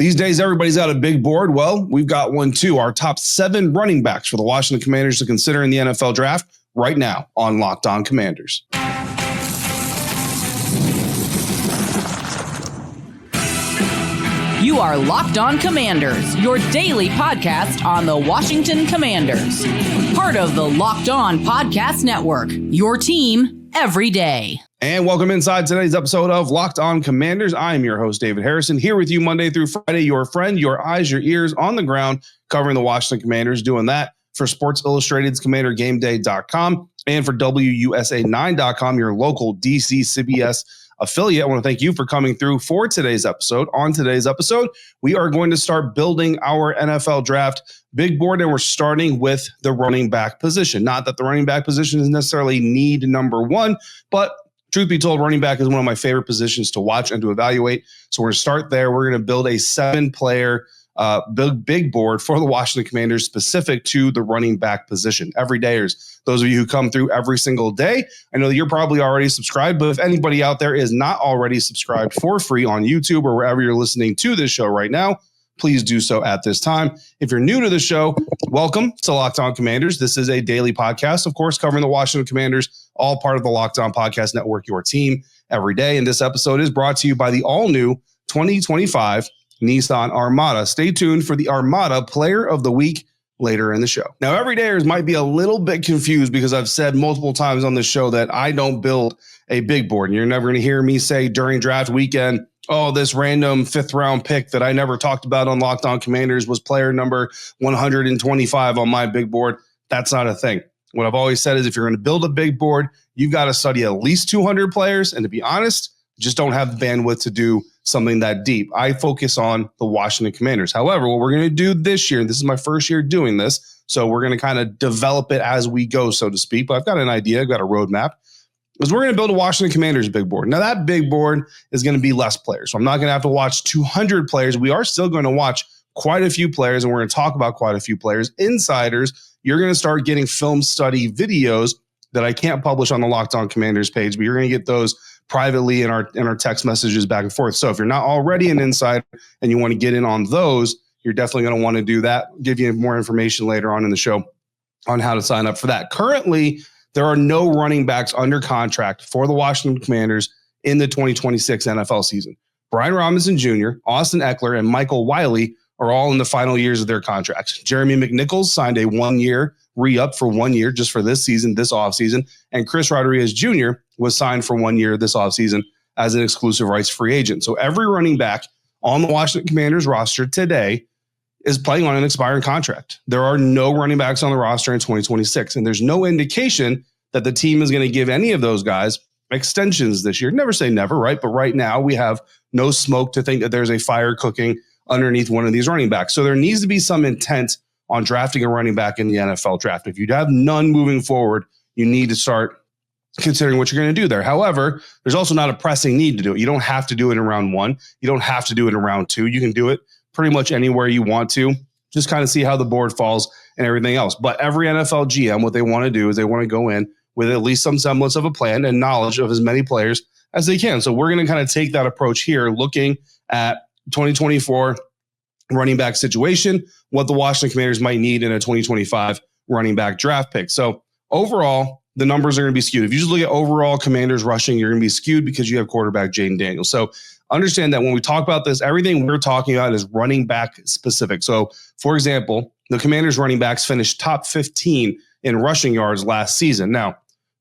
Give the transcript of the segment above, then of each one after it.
These days, everybody's got a big board. Well, we've got one too. Our top 7 running backs for the Washington Commanders to consider in the NFL draft right now on Locked On Commanders. You are Locked On Commanders, your daily podcast on the Washington Commanders. Part of the Locked On Podcast Network, your team every day. And welcome inside today's episode of Locked On Commanders. I am your host, David Harrison, here with you Monday through Friday, your friend, your eyes, your ears on the ground, covering the Washington Commanders, doing that for Sports Illustrated's CommanderGameDay.com and for WUSA9.com, your local DC CBS affiliate. I want to thank you for coming through for today's episode. On today's episode, we are going to start building our NFL draft big board, and we're starting with the running back position. Not that the running back position is necessarily need number one, but truth be told, running back is one of my favorite positions to watch and to evaluate. So we're going to start there. We're going to build a 7-player big board for the Washington Commanders specific to the running back position. Everydayers, those of you who come through every single day, I know that you're probably already subscribed, but if anybody out there is not already subscribed for free on YouTube or wherever you're listening to this show right now, please do so at this time. If you're new to the show, welcome to Locked On Commanders. This is a daily podcast, of course, covering the Washington Commanders, all part of the Locked On Podcast Network, your team every day. And this episode is brought to you by the all-new 2025 Nissan Armada. Stay tuned for the Armada Player of the Week later in the show. Now, everydayers might be a little bit confused because I've said multiple times on this show that I don't build a big board. And you're never going to hear me say during draft weekend, oh, this random 5th round pick that I never talked about on Locked On Commanders was player number 125 on my big board. That's not a thing. What I've always said is if you're going to build a big board, you've got to study at least 200 players. And to be honest, just don't have the bandwidth to do something that deep. I focus on the Washington Commanders. However, what we're going to do this year, and this is my first year doing this, so we're going to kind of develop it as we go, so to speak. But I've got an idea. I've got a roadmap. Is we're going to build a Washington Commanders big board. Now, that big board is going to be less players. So I'm not going to have to watch 200 players. We are still going to watch quite a few players, and we're going to talk about quite a few players. Insiders, you're going to start getting film study videos that I can't publish on the Locked On Commanders page, but you're going to get those privately in our text messages back and forth. So if you're not already an insider and you want to get in on those, you're definitely going to want to do that. I'll give you more information later on in the show on how to sign up for that. Currently, there are no running backs under contract for the Washington Commanders in the 2026 NFL season. Brian Robinson Jr., Austin Eckler, and Michael Wiley are all in the final years of their contracts. Jeremy McNichols signed a 1-year re-up for 1 year just for this season, this offseason. And Chris Rodriguez Jr. was signed for 1 year this offseason as an exclusive rights free agent. So every running back on the Washington Commanders roster today is playing on an expiring contract. There are no running backs on the roster in 2026, and there's no indication that the team is going to give any of those guys extensions this year. Never say never, right? But right now we have no smoke to think that there's a fire cooking underneath one of these running backs. So there needs to be some intent on drafting a running back in the NFL draft. If you have none moving forward, you need to start considering what you're going to do there. However, there's also not a pressing need to do it. You don't have to do it in round 1. You don't have to do it in round 2. You can do it pretty much anywhere you want to. Just kind of see how the board falls and everything else. But every NFL GM, what they want to do is they want to go in with at least some semblance of a plan and knowledge of as many players as they can. So we're going to kind of take that approach here, looking at 2024 running back situation, what the Washington Commanders might need in a 2025 running back draft pick. So overall, the numbers are going to be skewed. If you just look at overall Commanders rushing, you're going to be skewed because you have quarterback Jaden Daniels. So understand that when we talk about this, everything we're talking about is running back specific. So for example, the Commanders running backs finished top 15 in rushing yards last season. Now,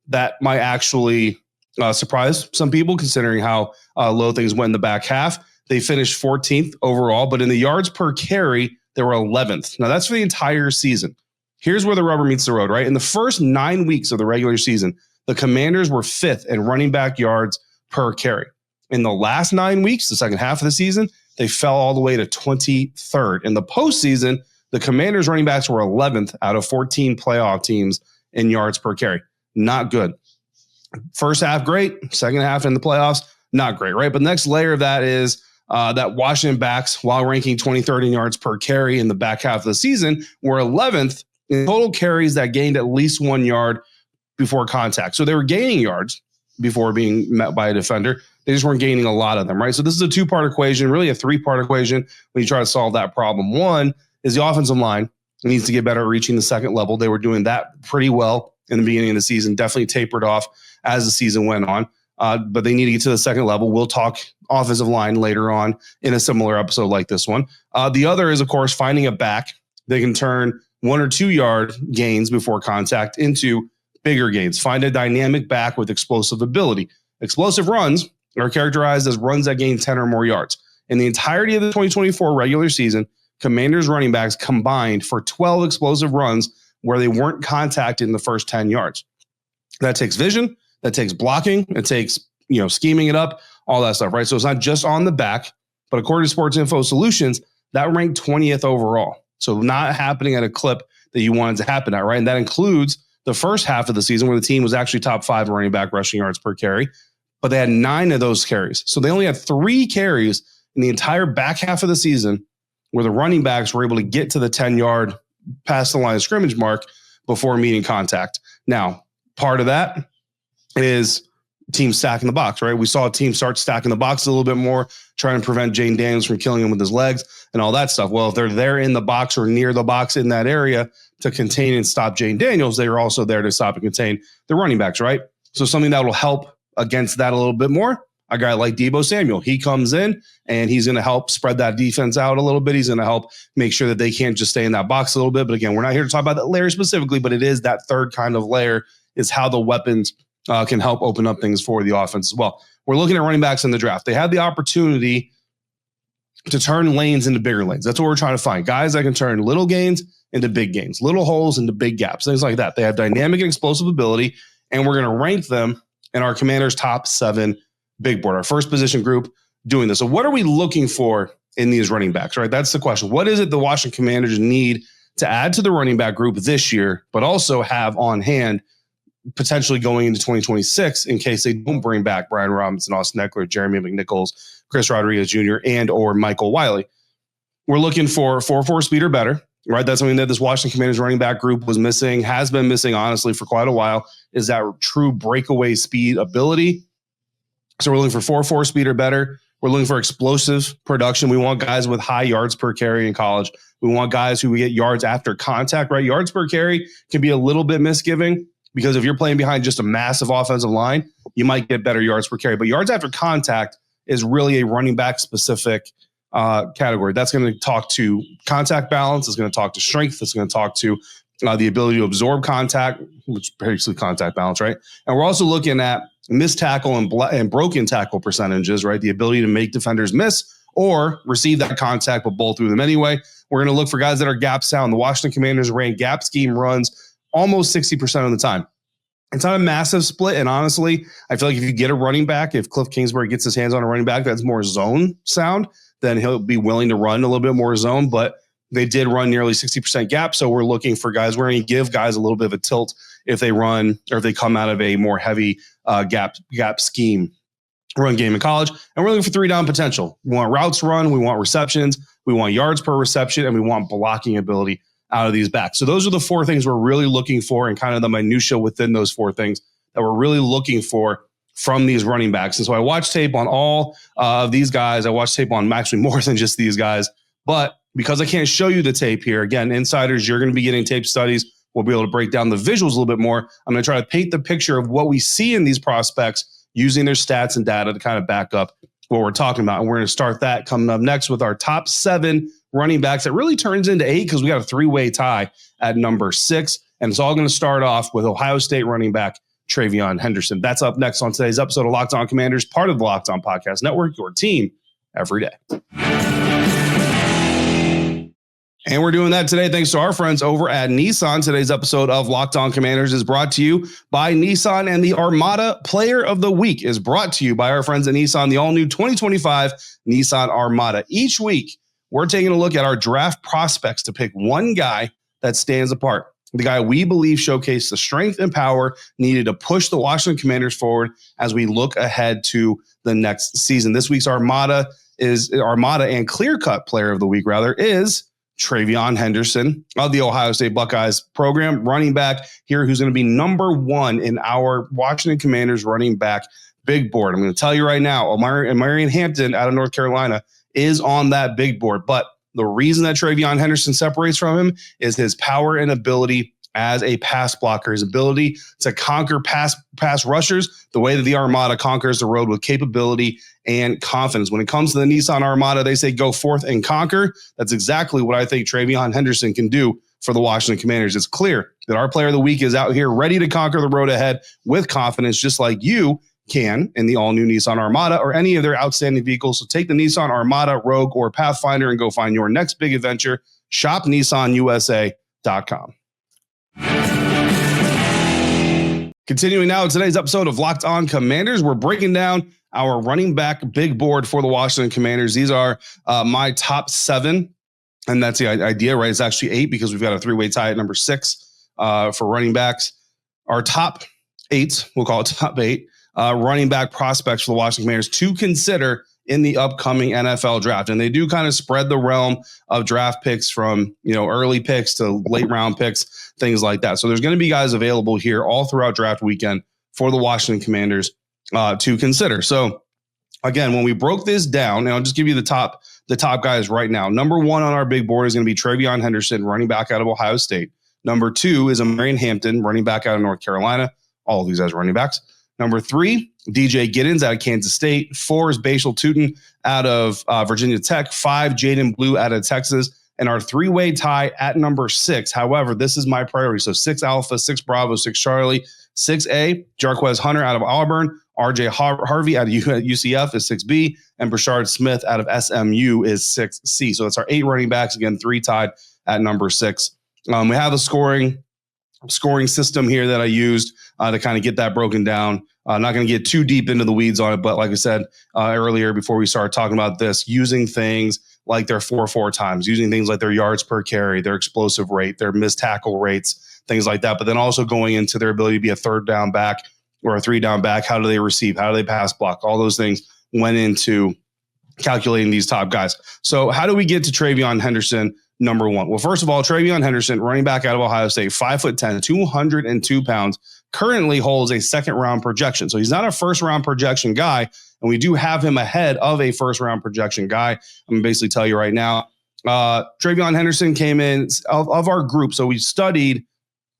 that might actually surprise some people considering how low things went in the back half. They finished 14th overall, but in the yards per carry, they were 11th. Now, that's for the entire season. Here's where the rubber meets the road, right? In the first 9 weeks of the regular season, the Commanders were 5th in running back yards per carry. In the last 9 weeks, the second half of the season, they fell all the way to 23rd. In the postseason, the Commanders running backs were 11th out of 14 playoff teams in yards per carry. Not good. First half, great. Second half in the playoffs, not great, right? But the next layer of that is that Washington backs, while ranking 23rd in yards per carry in the back half of the season, were 11th in total carries that gained at least 1 yard before contact. So they were gaining yards before being met by a defender, They just weren't gaining a lot of them, right? So this is a two-part equation, really a three-part equation when you try to solve that problem. One is the offensive line needs to get better at reaching the second level. They were doing that pretty well in the beginning of the season, definitely tapered off as the season went on. But they need to get to the second level. We'll talk offensive line later on in a similar episode like this one. The other is, of course, finding a back that can turn 1 or 2 yard gains before contact into bigger gains. Find a dynamic back with explosive ability. Explosive runs are characterized as runs that gain 10 or more yards. In the entirety of the 2024 regular season, Commanders running backs combined for 12 explosive runs where they weren't contacted in the first 10 yards. That takes vision, that takes blocking, it takes, scheming it up, all that stuff, right? So it's not just on the back, but according to Sports Info Solutions, that ranked 20th overall. So not happening at a clip that you wanted to happen at, right? And that includes the first half of the season where the team was actually top 5 running back rushing yards per carry, but they had 9 of those carries. So they only had 3 carries in the entire back half of the season where the running backs were able to get to the 10-yard past the line of scrimmage mark before meeting contact. Now, part of that is team stacking the box, right? We saw a team start stacking the box a little bit more, trying to prevent Jaden Daniels from killing him with his legs and all that stuff. Well, if they're there in the box or near the box in that area to contain and stop Jaden Daniels, they are also there to stop and contain the running backs, right? So something that will help against that a little bit more, a guy like Deebo Samuel, he comes in and he's going to help spread that defense out a little bit. He's going to help make sure that they can't just stay in that box a little bit. But again, we're not here to talk about that layer specifically, but it is that third kind of layer is how the weapons can help open up things for the offense as well. We're looking at running backs in the draft. They had the opportunity to turn lanes into bigger lanes. That's what we're trying to find. Guys that can turn little gains into big gains, little holes into big gaps, things like that. They have dynamic and explosive ability, and we're going to rank them in our Commanders' top 7 big board, our first position group doing this. So what are we looking for in these running backs, right? That's the question. What is it the Washington Commanders need to add to the running back group this year, but also have on hand potentially going into 2026 in case they don't bring back Brian Robinson, Austin Eckler, Jeremy McNichols, Chris Rodriguez Jr., and or Michael Wiley? We're looking for 4.4 speed or better, right? That's something that this Washington Commanders running back group was missing, has been missing, honestly, for quite a while, is that true breakaway speed ability. So we're looking for 4.4 speed or better. We're looking for explosive production. We want guys with high yards per carry in college. We want guys who get yards after contact, right? Yards per carry can be a little bit misgiving because if you're playing behind just a massive offensive line, you might get better yards per carry. But yards after contact is really a running back specific category. That's going to talk to contact balance. It's going to talk to strength. It's going to talk to the ability to absorb contact, which is basically contact balance, right? And we're also looking at missed tackle and broken tackle percentages, right? The ability to make defenders miss or receive that contact but bowl through them anyway. We're going to look for guys that are gap sound. The Washington Commanders ran gap scheme runs almost 60% of the time. It's not a massive split, and honestly, I feel like if you get a running back, if Cliff Kingsbury gets his hands on a running back that's more zone sound, then he'll be willing to run a little bit more zone, but they did run nearly 60% gap, so we're looking for guys. We're going to give guys a little bit of a tilt if they run or if they come out of a more heavy gap scheme run game in college. And we're looking for 3-down potential. We want routes run, we want receptions, we want yards per reception, and we want blocking ability out of these backs. So those are the 4 things we're really looking for, and kind of the minutia within those 4 things that we're really looking for from these running backs. And so I watched tape on all of these guys. I watched tape on actually more than just these guys, but because I can't show you the tape here, again, insiders, you're going to be getting tape studies. We'll be able to break down the visuals a little bit more. I'm going to try to paint the picture of what we see in these prospects using their stats and data to kind of back up what we're talking about. And we're going to start that coming up next with our top 7 running backs. It really turns into 8 because we got a 3-way tie at number 6. And it's all going to start off with Ohio State running back TreVeyon Henderson. That's up next on today's episode of Locked On Commanders, part of the Locked On Podcast Network, your team every day. And we're doing that today thanks to our friends over at Nissan. Today's episode of Locked On Commanders is brought to you by Nissan, and the Armada Player of the Week is brought to you by our friends at Nissan, the all-new 2025 Nissan Armada. Each week, we're taking a look at our draft prospects to pick one guy that stands apart, the guy we believe showcased the strength and power needed to push the Washington Commanders forward as we look ahead to the next season. This week's Armada and clear-cut Player of the Week, is TreVeyon Henderson of the Ohio State Buckeyes program, running back here, who's going to be number 1 in our Washington Commanders running back big board. I'm going to tell you right now, Omarion Hampton out of North Carolina is on that big board. But the reason that TreVeyon Henderson separates from him is his power and ability as a pass blocker, his ability to conquer pass rushers the way that the Armada conquers the road with capability and confidence. When it comes to the Nissan Armada, they say go forth and conquer. That's exactly what I think TreVeyon Henderson can do for the Washington Commanders. It's clear that our player of the week is out here ready to conquer the road ahead with confidence, just like you can in the all-new Nissan Armada or any of their outstanding vehicles. So take the Nissan Armada, Rogue, or Pathfinder and go find your next big adventure. Shop NissanUSA.com. Continuing now, today's episode of Locked On Commanders, we're breaking down our running back big board for the Washington Commanders. These are my top 7, and that's the idea, right? It's actually 8 because we've got a 3-way tie at number 6 for running backs. Our top 8, we'll call it top 8, running back prospects for the Washington Commanders to consider in the upcoming NFL draft. And they do kind of spread the realm of draft picks from, early picks to late round picks, things like that. So there's going to be guys available here all throughout draft weekend for the Washington Commanders to consider. So again, when we broke this down, and I'll just give you the top guys right now. Number 1 on our big board is going to be TreVeyon Henderson, running back out of Ohio State. Number 2 is Omarion Hampton, running back out of North Carolina. All of these guys are running backs. Number 3, DJ Giddens out of Kansas State. 4 is Bhayshul Tuten out of Virginia Tech. 5, Jaden Blue out of Texas. And our 3-way tie at number 6. However, this is my priority. So 6 Alpha, 6 Bravo, 6 Charlie. 6A, Jarquez Hunter out of Auburn. RJ Harvey out of UCF is 6B. And Brashard Smith out of SMU is 6C. So that's our 8 running backs. Again, 3 tied at number 6. We have a scoring system here that I used to kind of get that broken down. Not going to get too deep into the weeds on it, but like I said earlier before we started talking about this, using things like their 4.4 times, using things like their yards per carry, their explosive rate, their missed tackle rates, things like that. But then also going into their ability to be a 3rd down back or a 3-down back. How do they receive? How do they pass block? All those things went into calculating these top guys. So how do we get to TreVeyon Henderson? Number 1. Well, first of all, TreVeyon Henderson, running back out of Ohio State, 5'10", 202 pounds, currently holds a 2nd-round projection. So he's not a 1st-round projection guy, and we do have him ahead of a 1st-round projection guy. I'm going to basically tell you right now. TreVeyon Henderson came in of our group, so we studied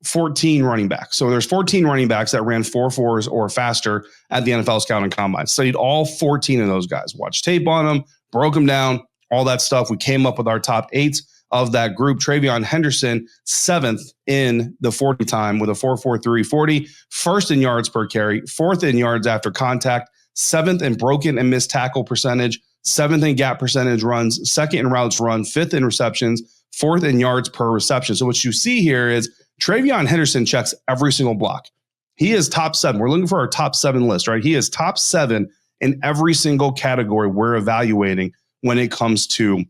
14 running backs. So there's 14 running backs that ran 4.4s or faster at the NFL Scouting Combine. Studied all 14 of those guys. Watched tape on them, broke them down, all that stuff. We came up with our top 8 of that group. TreVeyon Henderson, 7th in the 40 time with a 4.43 40, 1st in yards per carry, 4th in yards after contact, 7th in broken and missed tackle percentage, 7th in gap percentage runs, 2nd in routes run, 5th in receptions, 4th in yards per reception. So what you see here is TreVeyon Henderson checks every single block. He is top 7. We're looking for our top 7 list, right? He is top 7 in every single category we're evaluating when it comes to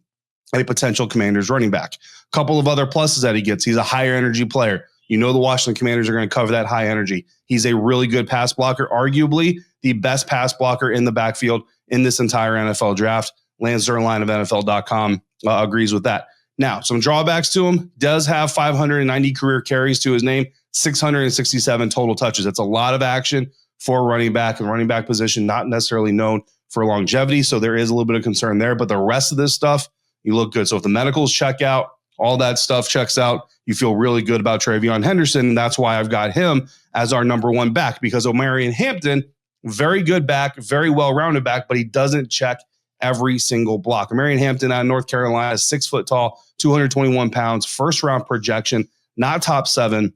a potential Commanders running back. A couple of other pluses that he gets. He's a higher energy player. The Washington Commanders are going to cover that high energy. He's a really good pass blocker, arguably the best pass blocker in the backfield in this entire NFL draft. Lance Zierlein of NFL.com agrees with that. Now, some drawbacks to him. Does have 590 career carries to his name, 667 total touches. That's a lot of action for a running back, and running back position not necessarily known for longevity. So there is a little bit of concern there. But the rest of this stuff, you look good. So if the medicals check out, all that stuff checks out, you feel really good about TreVeyon Henderson. And that's why I've got him as our number 1 back, because Omarion Hampton, very good back, very well-rounded back, but he doesn't check every single block. Omarion Hampton out of North Carolina is 6 foot tall, 221 pounds, 1st-round projection, not top 7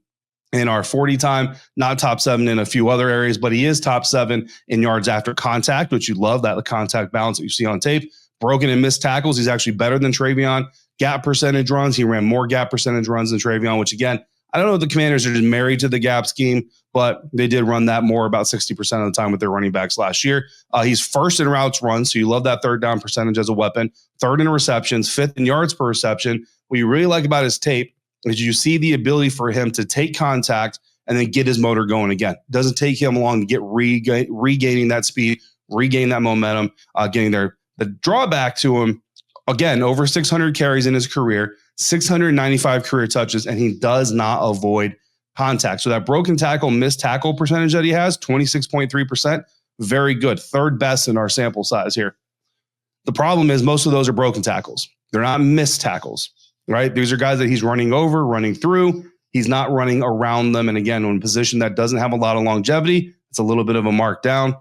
in our 40 time, not top 7 in a few other areas, but he is top 7 in yards after contact, which you love, that contact balance that you see on tape. Broken and missed tackles, he's actually better than TreVeyon. Gap percentage runs, he ran more gap percentage runs than TreVeyon, which again, I don't know if the Commanders are just married to the gap scheme, but they did run that more about 60% of the time with their running backs last year. He's 1st in routes run, so you love that 3rd down percentage as a weapon. 3rd in receptions, 5th in yards per reception. What you really like about his tape is you see the ability for him to take contact and then get his motor going again. It doesn't take him long to get regaining that speed, regain that momentum, getting there. The drawback to him, again, over 600 carries in his career, 695 career touches, and he does not avoid contact. So that broken tackle, missed tackle percentage that he has, 26.3%, very good. Third best in our sample size here. The problem is most of those are broken tackles. They're not missed tackles, right? These are guys that he's running over, running through. He's not running around them. And again, in a position that doesn't have a lot of longevity, it's a little bit of a markdown.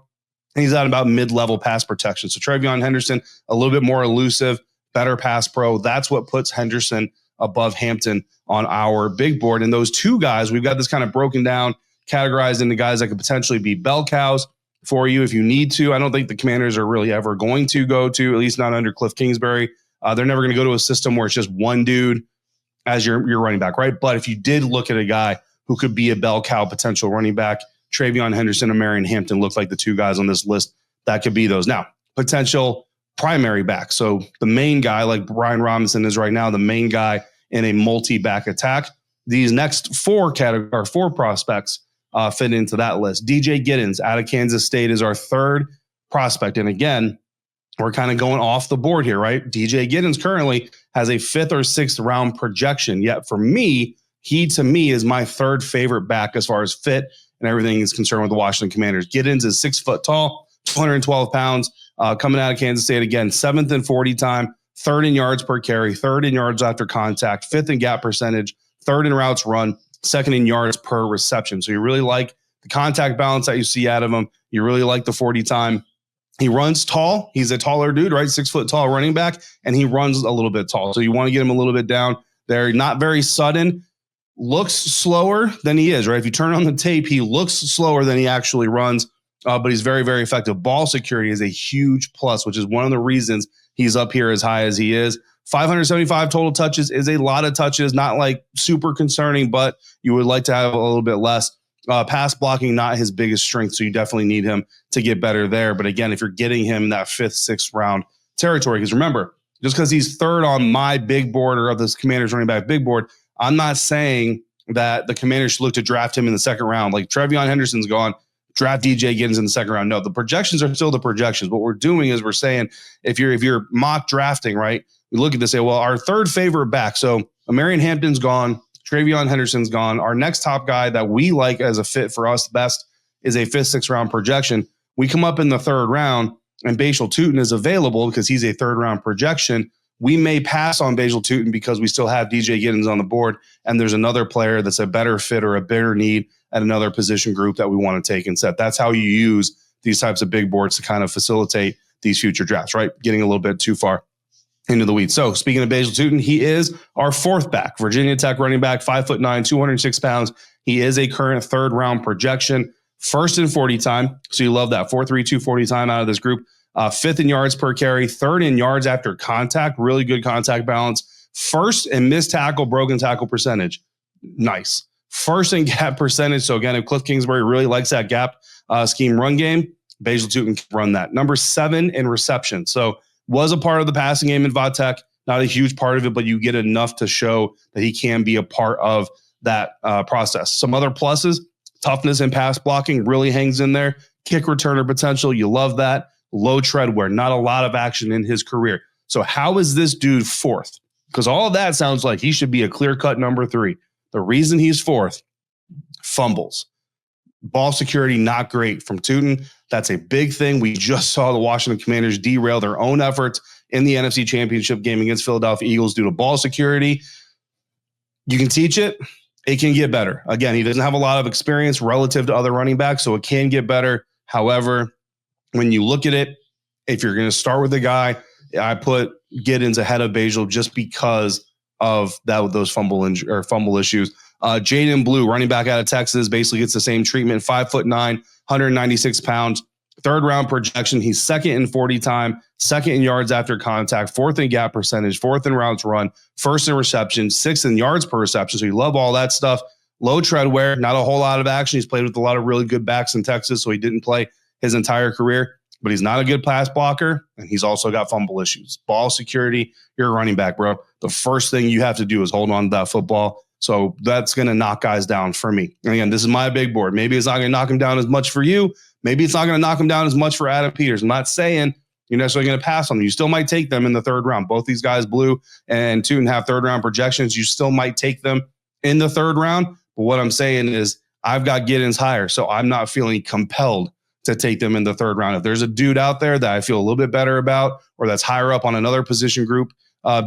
And he's at about mid-level pass protection. So TreVeyon Henderson, a little bit more elusive, better pass pro. That's what puts Henderson above Hampton on our big board. And those two guys, we've got this kind of broken down, categorized into guys that could potentially be bell cows for you if you need to. I don't think the Commanders are really ever going to go to, at least not under Cliff Kingsbury. They're never going to go to a system where it's just one dude as your running back, right? But if you did look at a guy who could be a bell cow potential running back, TreVeyon Henderson and Omarion Hampton look like the two guys on this list that could be those. Now, potential primary back. So the main guy, like Brian Robinson is right now, the main guy in a multi-back attack. These next four prospects fit into that list. DJ Giddens out of Kansas State is our third prospect. And again, we're kind of going off the board here, right? DJ Giddens currently has a 5th or 6th round projection. Yet for me, he to me is my third favorite back as far as fit and everything is concerned with the Washington Commanders. Giddens is 6 foot tall, 212 pounds, coming out of Kansas State again, 7th in 40 time, 3rd in yards per carry, 3rd in yards after contact, 5th in gap percentage, 3rd in routes run, 2nd in yards per reception. So you really like the contact balance that you see out of him. You really like the 40 time. He runs tall. He's a taller dude, right? 6 foot tall running back, and he runs a little bit tall. So you want to get him a little bit down there. Not very sudden. Looks slower than he is, right? If you turn on the tape, he looks slower than he actually runs, but he's very, very effective. Ball security is a huge plus, which is one of the reasons he's up here as high as he is. 575 total touches is a lot of touches, not like super concerning, but you would like to have a little bit less. Pass blocking, not his biggest strength, so you definitely need him to get better there. But again, if you're getting him that 5th, 6th round territory, because remember, just because he's 3rd on my big board or of this Commanders running back big board, I'm not saying that the Commanders should look to draft him in the 2nd round. Like TreVeyon Henderson's gone, draft DJ Giddens in the 2nd round. No, the projections are still the projections. What we're doing is we're saying if you're mock drafting, right, we look at this, say, well, our third favorite back. So Omarion Hampton's gone. TreVeyon Henderson's gone. Our next top guy that we like as a fit for us best is a 5th, 6th round projection. We come up in the 3rd round and Bhayshul Tuten is available because he's a 3rd round projection. We may pass on Bhayshul Tuten because we still have DJ Giddens on the board and there's another player that's a better fit or a bigger need at another position group that we want to take and set. That's how you use these types of big boards to kind of facilitate these future drafts, right? Getting a little bit too far into the weeds. So speaking of Bhayshul Tuten, he is our 4th back, Virginia Tech running back, 5'9", 206 pounds. He is a current 3rd round projection, 1st in 40 time. So you love that 4.3, 240 time out of this group. 5th in yards per carry, 3rd in yards after contact, really good contact balance. 1st in missed tackle, broken tackle percentage. Nice. 1st in gap percentage. So again, if Cliff Kingsbury really likes that gap scheme run game, Bhayshul Tuten can run that. Number 7 in reception. So was a part of the passing game in Vatech, not a huge part of it, but you get enough to show that he can be a part of that process. Some other pluses, toughness and pass blocking really hangs in there. Kick returner potential, you love that. Low tread wear, not a lot of action in his career. So how is this dude 4th? Because all of that sounds like he should be a clear-cut number 3. The reason he's 4th, fumbles. Ball security, not great from Tuten. That's a big thing. We just saw the Washington Commanders derail their own efforts in the NFC Championship game against Philadelphia Eagles due to ball security. You can teach it. It can get better. Again, he doesn't have a lot of experience relative to other running backs, so it can get better. However, when you look at it, if you're going to start with a guy, I put Giddens ahead of Bhayshul just because of those fumble issues. Jaden Blue, running back out of Texas, basically gets the same treatment. 5'9", 196 pounds, 3rd round projection. He's 2nd in 40 time, 2nd in yards after contact, 4th in gap percentage, 4th in routes run, 1st in reception, 6th in yards per reception. So you love all that stuff. Low tread wear, not a whole lot of action. He's played with a lot of really good backs in Texas, so he didn't play his entire career. But he's not a good pass blocker, and he's also got fumble issues. Ball security, you're a running back, bro. The first thing you have to do is hold on to that football. So that's going to knock guys down for me. And again, this is my big board. Maybe it's not going to knock him down as much for you. Maybe it's not going to knock him down as much for Adam Peters. I'm not saying you're necessarily going to pass on them. You still might take them in the 3rd round. Both these guys, Blue and Tuten, have 3rd round projections. You still might take them in the 3rd round. But what I'm saying is I've got Giddens higher, so I'm not feeling compelled to take them in the third round. If there's a dude out there that I feel a little bit better about, or that's higher up on another position group,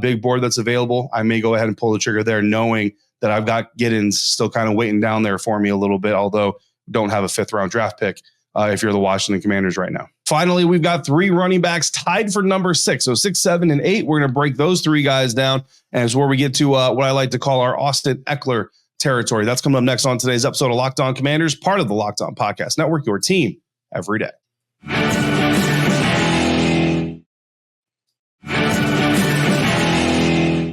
big board that's available, I may go ahead and pull the trigger there, knowing that I've got Giddens still kind of waiting down there for me a little bit, although don't have a 5th round draft pick if you're the Washington Commanders right now. Finally, we've got 3 running backs tied for number 6. So 6, 7, and 8. We're going to break those 3 guys down. And it's where we get to what I like to call our Austin Eckler territory. That's coming up next on today's episode of Locked On Commanders, part of the Locked On Podcast Network, your team every day.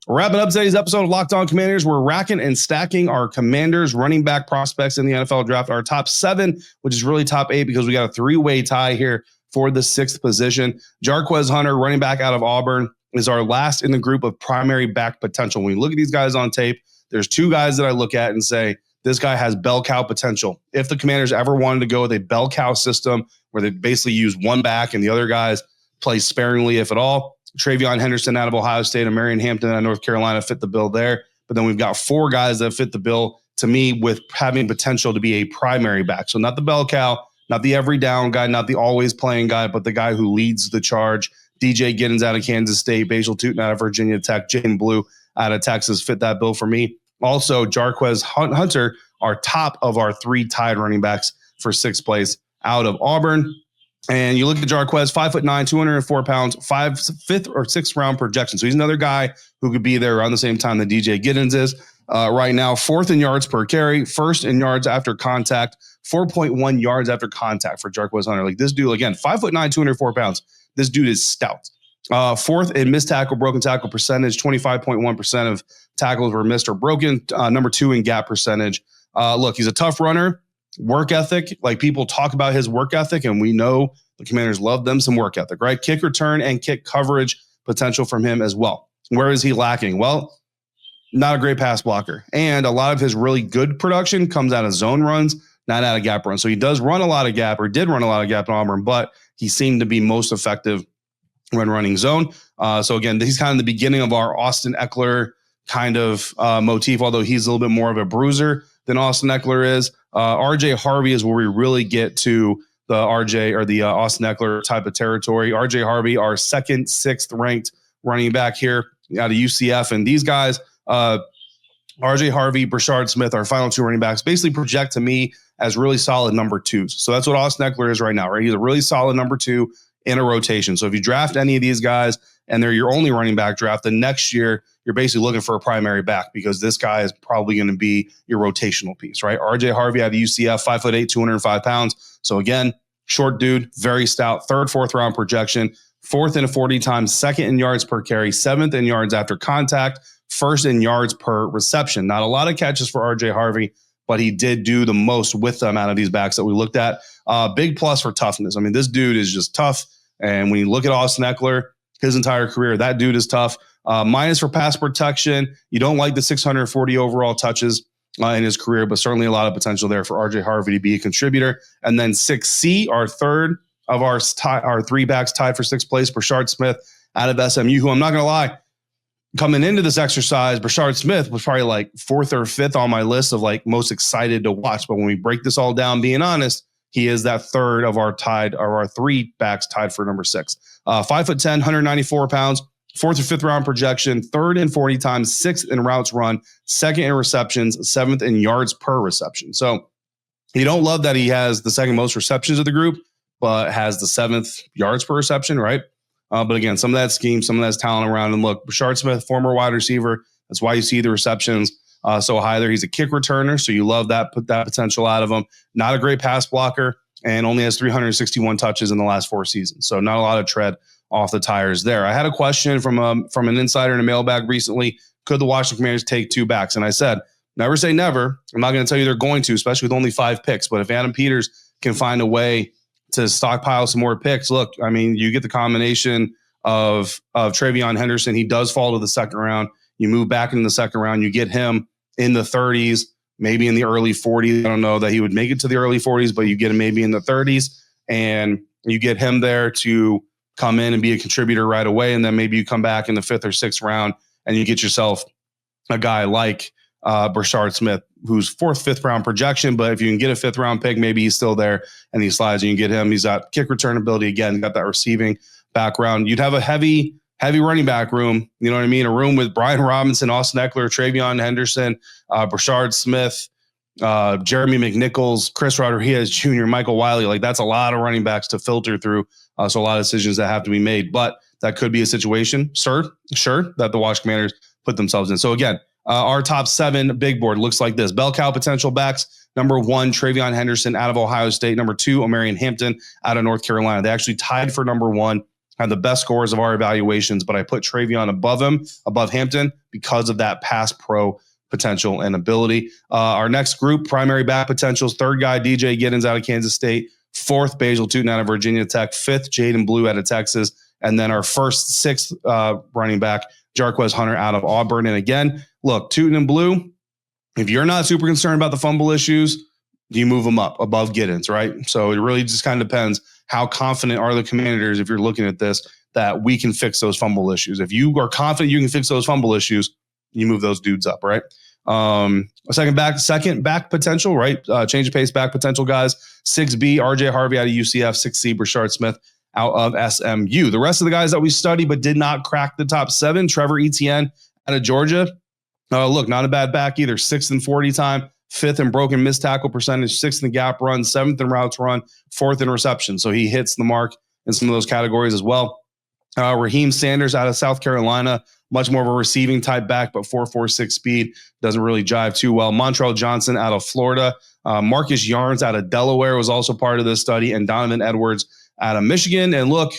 Wrapping up today's episode of Locked On Commanders, we're racking and stacking our Commanders running back prospects in the NFL draft. Our top 7, which is really top 8 because we got a 3-way tie here for the 6th position. Jarquez Hunter, running back out of Auburn, is our last in the group of primary back potential. When we look at these guys on tape, there's 2 guys that I look at and say, this guy has bell cow potential. If the Commanders ever wanted to go with a bell cow system where they basically use one back and the other guys play sparingly, if at all, TreVeyon Henderson out of Ohio State, Omarion Hampton out of North Carolina fit the bill there. But then we've got 4 guys that fit the bill, to me, with having potential to be a primary back. So not the bell cow, not the every down guy, not the always playing guy, but the guy who leads the charge. DJ Giddens out of Kansas State, Bhayshul Tuten out of Virginia Tech, Jaden Blue out of Texas fit that bill for me. Also, Jarquez Hunter, our top of our 3 tied running backs for 6th place out of Auburn. And you look at Jarquez, 5'9", 204 pounds, 5th or 6th round projection. So he's another guy who could be there around the same time that DJ Giddens is. Right now, 4th in yards per carry, 1st in yards after contact, 4.1 yards after contact for Jarquez Hunter. Like this dude, again, 5'9", 204 pounds. This dude is stout. 4th in missed tackle, broken tackle percentage, 25.1% of tackles were missed or broken. Number 2 in gap percentage. Look, he's a tough runner. Work ethic, like people talk about his work ethic, and we know the Commanders love them some work ethic, right? Kick return and kick coverage potential from him as well. Where is he lacking? Well, not a great pass blocker. And a lot of his really good production comes out of zone runs, not out of gap runs. So he does run a lot of gap, or did run a lot of gap in Auburn, but he seemed to be most effective when running zone. So again, he's kind of the beginning of our Austin Eckler kind of motif, although he's a little bit more of a bruiser than Austin Eckler is. RJ Harvey is where we really get to the RJ or the Austin Eckler type of territory. RJ Harvey, our 2nd, 6th ranked running back here out of UCF. And these guys, RJ Harvey, Brashard Smith, our final 2 running backs, basically project to me as really solid number 2s. So that's what Austin Eckler is right now, right? He's a really solid number 2 in a rotation. So if you draft any of these guys and they're your only running back draft, the next year you're basically looking for a primary back because this guy is probably going to be your rotational piece, right? RJ Harvey out of UCF, 5'8", 205 pounds. So again, short dude, very stout, 3rd, 4th round projection, 4th in a 40 times, 2nd in yards per carry, 7th in yards after contact, 1st in yards per reception. Not a lot of catches for RJ Harvey, but he did do the most with them out of these backs that we looked at. Big plus for toughness. I mean, this dude is just tough. And when you look at Austin Eckler, his entire career, that dude is tough. Minus for pass protection. You don't like the 640 overall touches in his career, but certainly a lot of potential there for RJ Harvey to be a contributor. And then 6C, our 3rd of our 3 backs tied for 6th place, Brashard Smith out of SMU, who I'm not going to lie, coming into this exercise, Brashard Smith was probably like 4th or 5th on my list of like most excited to watch. But when we break this all down, being honest, he is that 3rd of our 3 backs tied for number 6. 5'10", 194 pounds, 4th or 5th round projection, 3rd in 40 times, 6th in routes run, 2nd in receptions, 7th in yards per reception. So you don't love that he has the 2nd most receptions of the group, but has the 7th yards per reception, right? But again, some of that scheme, some of that talent around him. Look, Brashard Smith, former wide receiver. That's why you see the receptions so high there. He's a kick returner, so you love that, put that potential out of him. Not a great pass blocker, and only has 361 touches in the last 4 seasons. So not a lot of tread off the tires there. I had a question from an insider in a mailbag recently. Could the Washington Commanders take 2 backs? And I said, never say never. I'm not going to tell you they're going to, especially with only 5 picks. But if Adam Peters can find a way to stockpile some more picks, look, I mean, you get the combination of TreVeyon Henderson. He does fall to the 2nd round. You move back into the 2nd round. You get him in the 30s, maybe in the early 40s. I don't know that he would make it to the early 40s, but you get him maybe in the 30s. And you get him there to come in and be a contributor right away. And then maybe you come back in the 5th or 6th round and you get yourself a guy like Brashard Smith. who's 4th, 5th round projection, but if you can get a 5th round pick, maybe he's still there and he slides and you can get him. He's got kick return ability again, got that receiving background. You'd have a heavy running back room. You know what I mean? A room with Brian Robinson, Austin Eckler, TreVeyon Henderson, Brashard Smith, Jeremy McNichols, Chris Rodriguez Jr., Michael Wiley. Like, that's a lot of running backs to filter through. So a lot of decisions that have to be made, but that could be a situation, sure, that the Washington Commanders put themselves in. So again, our top 7 big board looks like this. Bell cow potential backs. Number 1, TreVeyon Henderson out of Ohio State. Number 2, Omarion Hampton out of North Carolina. They actually tied for number 1, had the best scores of our evaluations, but I put TreVeyon above Hampton because of that pass pro potential and ability. Our next group, primary back potentials. 3rd guy, DJ Giddens out of Kansas State. 4th, Bhayshul Tuten out of Virginia Tech. 5th, Jaden Blue out of Texas. And then our first 6th running back, Jarquez Hunter out of Auburn. And again, look, Tuten and Blue, if you're not super concerned about the fumble issues, you move them up above Giddens, right? So it really just kind of depends how confident are the Commanders, if you're looking at this, that we can fix those fumble issues. If you are confident you can fix those fumble issues, you move those dudes up, right? Second back potential, right? Change of pace back potential guys. 6B, RJ Harvey out of UCF. 6C, Brashard Smith out of SMU. The rest of the guys that we studied but did not crack the top 7, Trevor Etienne out of Georgia. Look, not a bad back either. 6th in 40 time, 5th in broken missed tackle percentage, 6th in gap run, 7th in routes run, 4th in reception. So he hits the mark in some of those categories as well. Raheem Sanders out of South Carolina, much more of a receiving type back, but 4.46 speed, doesn't really jive too well. Montrell Johnson out of Florida. Marcus Yarns out of Delaware was also part of this study, and Donovan Edwards out of Michigan. And look,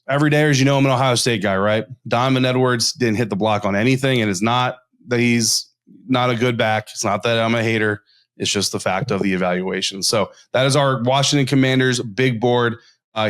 every day, as you know, I'm an Ohio State guy, right? Donovan Edwards didn't hit the block on anything, and it's not that he's not a good back. It's not that I'm a hater. It's just the fact of the evaluation. So that is our Washington Commanders big board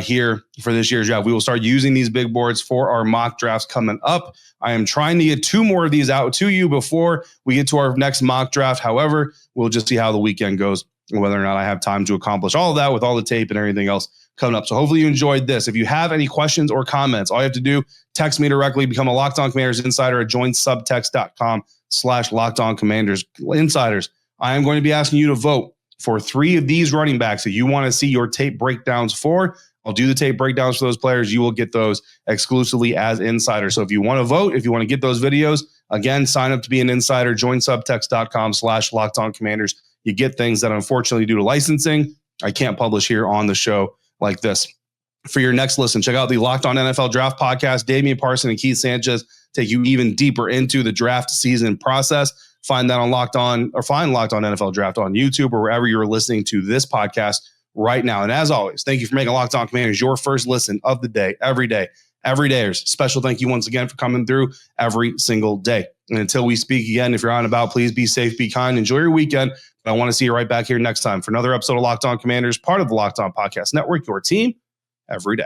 here for this year's draft. We will start using these big boards for our mock drafts coming up. I am trying to get 2 more of these out to you before we get to our next mock draft. However, we'll just see how the weekend goes and whether or not I have time to accomplish all of that with all the tape and everything else coming up. So hopefully you enjoyed this. If you have any questions or comments, all you have to do, text me directly, become a Locked On Commanders insider at joinsubtext.com/LockedOnCommanders. Insiders, I am going to be asking you to vote for 3 of these running backs that you want to see your tape breakdowns for. I'll do the tape breakdowns for those players. You will get those exclusively as insiders. So if you want to vote, if you want to get those videos, again, sign up to be an insider, joinsubtext.com/LockedOnCommanders. You get things that unfortunately due to licensing, I can't publish here on the show like this. For your next listen, check out the Locked On NFL Draft Podcast. Damian Parson and Keith Sanchez take you even deeper into the draft season process. Find that on Locked On, or find Locked On NFL Draft on YouTube or wherever you're listening to this podcast right now. And as always, thank you for making Locked On Commanders your first listen of the day, every day. Everydayers, special thank you once again for coming through every single day. And until we speak again, if you're on about, please be safe, be kind, enjoy your weekend. But I want to see you right back here next time for another episode of Locked On Commanders, part of the Locked On Podcast Network, your team every day.